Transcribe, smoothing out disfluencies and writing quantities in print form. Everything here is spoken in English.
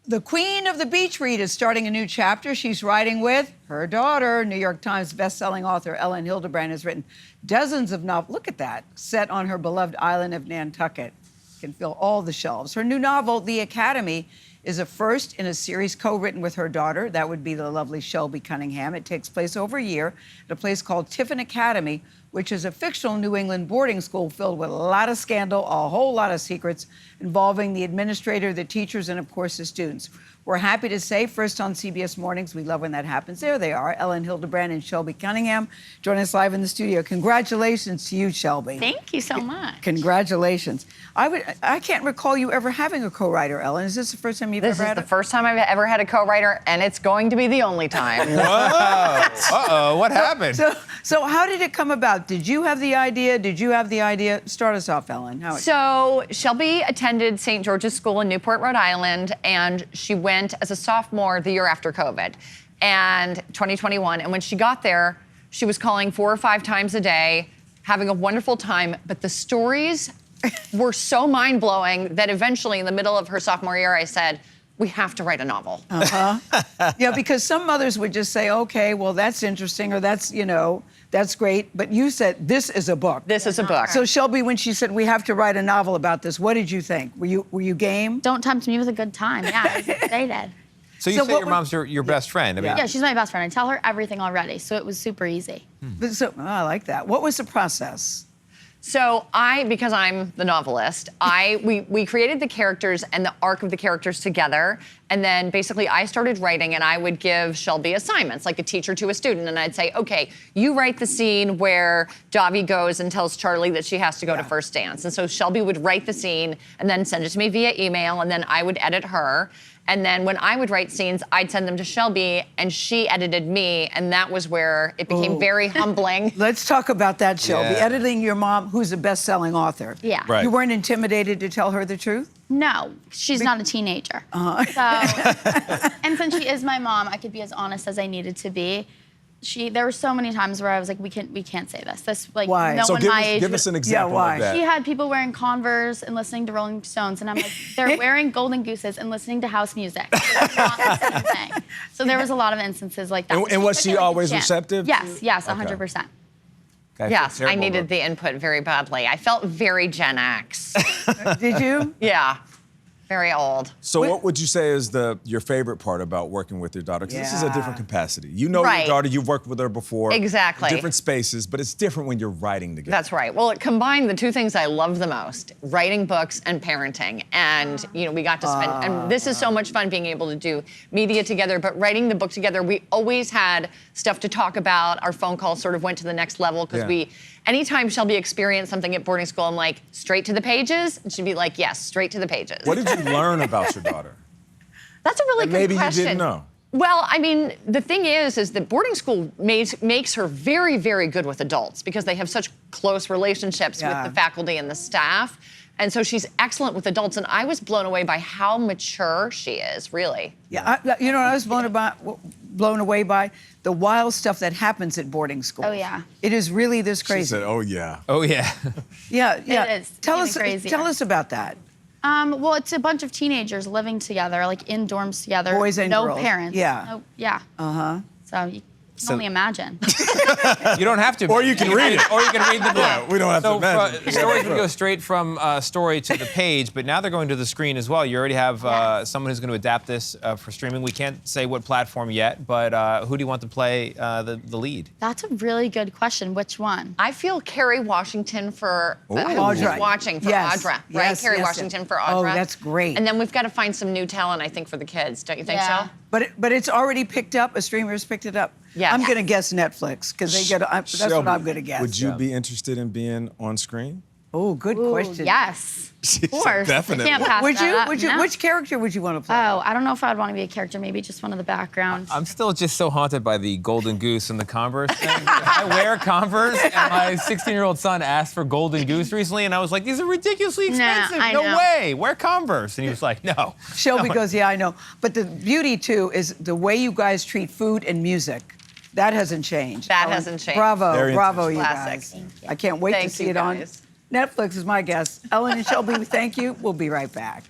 The queen of the beach read is starting a new chapter. She's writing with her daughter. New York Times bestselling author Elin Hilderbrand has written dozens of novels. Look at that, set on her beloved island of Nantucket. Can fill all the shelves. Her new novel, The Academy, is a first in a series co-written with her daughter. That would be the lovely Shelby Cunningham. It takes place over a year at a place called Tiffin Academy, which is a fictional New England boarding school filled with a lot of scandal, a whole lot of secrets involving the administrator, the teachers, and of course the students. We're happy to say, first on CBS Mornings, we love when that happens. There they are, Elin Hilderbrand and Shelby Cunningham, join us live in the studio. Congratulations to you, Shelby. Thank you so much. Congratulations. I can't recall you ever having a co-writer, Elin. Is this the first time you've ever had This is the first time I've ever had a co-writer, and it's going to be the only time. Whoa! Uh-oh, what happened? So how did it come about? Did you have the idea? Did you have the idea? Start us off, Elin. So Shelby attended St. George's School in Newport, Rhode Island, and she went as a sophomore the year after COVID, and 2021. And when she got there, she was calling 4 or 5 times a day, having a wonderful time. But the stories were so mind-blowing that eventually, in the middle of her sophomore year, I said, we have to write a novel. Yeah, because some mothers would just say, okay, well, that's interesting, or that's, that's great. But you said, this is a book. This is a book. So Shelby, when she said, we have to write a novel about this, what did you think? Were you game? Don't tempt me with a good time. Yeah, I was excited. So you say your mom's your best friend. I mean, Yeah, she's my best friend. I tell her everything already, so it was super easy. I like that. What was the process? So because I'm the novelist, we created the characters and the arc of the characters together, and then basically I started writing, and I would give Shelby assignments, like a teacher to a student, and I'd say, okay, you write the scene where Davi goes and tells Charlie that she has to go to first dance. And so Shelby would write the scene and then send it to me via email, and then I would edit her. And then when I would write scenes, I'd send them to Shelby, and she edited me, and that was where it became very humbling. Let's talk about that, Shelby. Yeah. Editing your mom, who's a best-selling author. Yeah. Right. You weren't intimidated to tell her the truth? No, she's not a teenager. So, and since she is my mom, I could be as honest as I needed to be. There were so many times where I was like, we can't say this. This, like, Why? no So one give my us, age give would- us an example of that. She had people wearing Converse and listening to Rolling Stones, and I'm like, they're wearing Golden Gooses and listening to house music. It's not the same thing. So there was a lot of instances like that. And was took she it like a always champ. receptive? Yes, 100%. Yes, I needed the input very badly. I felt very Gen X. Did you? Yeah, very old. So what would you say is your favorite part about working with your daughter? Because this is a Yeah. different capacity. You know Right. your daughter, you've worked with her before. Exactly. In different spaces, but it's different when you're writing together. That's right. Well, it combined the two things I love the most, writing books and parenting. And, we got to spend, and this is so much fun being able to do media together, but writing the book together, we always had stuff to talk about. Our phone calls sort of went to the next level because anytime Shelby experienced something at boarding school, I'm like, straight to the pages? And she'd be like, yes, straight to the pages. What did you learn about your daughter? That's a really And good maybe question. you didn't know. Well, I mean, the thing is that boarding school makes her very, very good with adults because they have such close relationships with the faculty and the staff. And so she's excellent with adults. And I was blown away by how mature she is, really. Yeah, I was blown away by the wild stuff that happens at boarding school. Oh, yeah. It is really this She crazy. said, oh, yeah. Oh, yeah. Yeah. It is. Tell Even us, crazier. tell us about that. Well, it's a bunch of teenagers living together, like in dorms together. Boys and no girls. parents. Yeah. No, yeah. So you can only imagine. You don't have to. Or you can read it. Or you can read the book. Yeah, we don't have to So imagine. stories would go straight from story to the page, but now they're going to the screen as well. You already have someone who's going to adapt this for streaming. We can't say what platform yet, but who do you want to play the lead? That's a really good question. Which one? I feel Kerry Washington for Audra. watching for Yes. Audra, right? Yes, Kerry yes, Washington yes. for Oh, Audra. that's great. And then we've got to find some new talent, I think, for the kids. Don't you think Yeah. so? But it's already picked up. A streamer's picked it up. Yes. I'm going to guess Netflix because they get. That's what Shelby, I'm going to guess. Would you be interested in being on screen? Oh, good question. Yes. She Of course. said definitely. I can't pass Would you? that up. Would you? No. Which character would you want to play? Oh, I don't know if I would want to be a character. Maybe just one of the backgrounds. I'm still just so haunted by the Golden Goose and the Converse thing. I wear Converse, and my 16-year-old son asked for Golden Goose recently, and I was like, these are ridiculously expensive. I No know. way. Wear Converse. And he was like, no. Shelby goes, yeah, I know. But the beauty, too, is the way you guys treat food and music. That hasn't changed. That hasn't changed. Bravo, Very bravo, you Classic. guys. Thank you. I can't wait to Thank see you, it on guys. Netflix is my guess. Elin and Shelby, thank you. We'll be right back.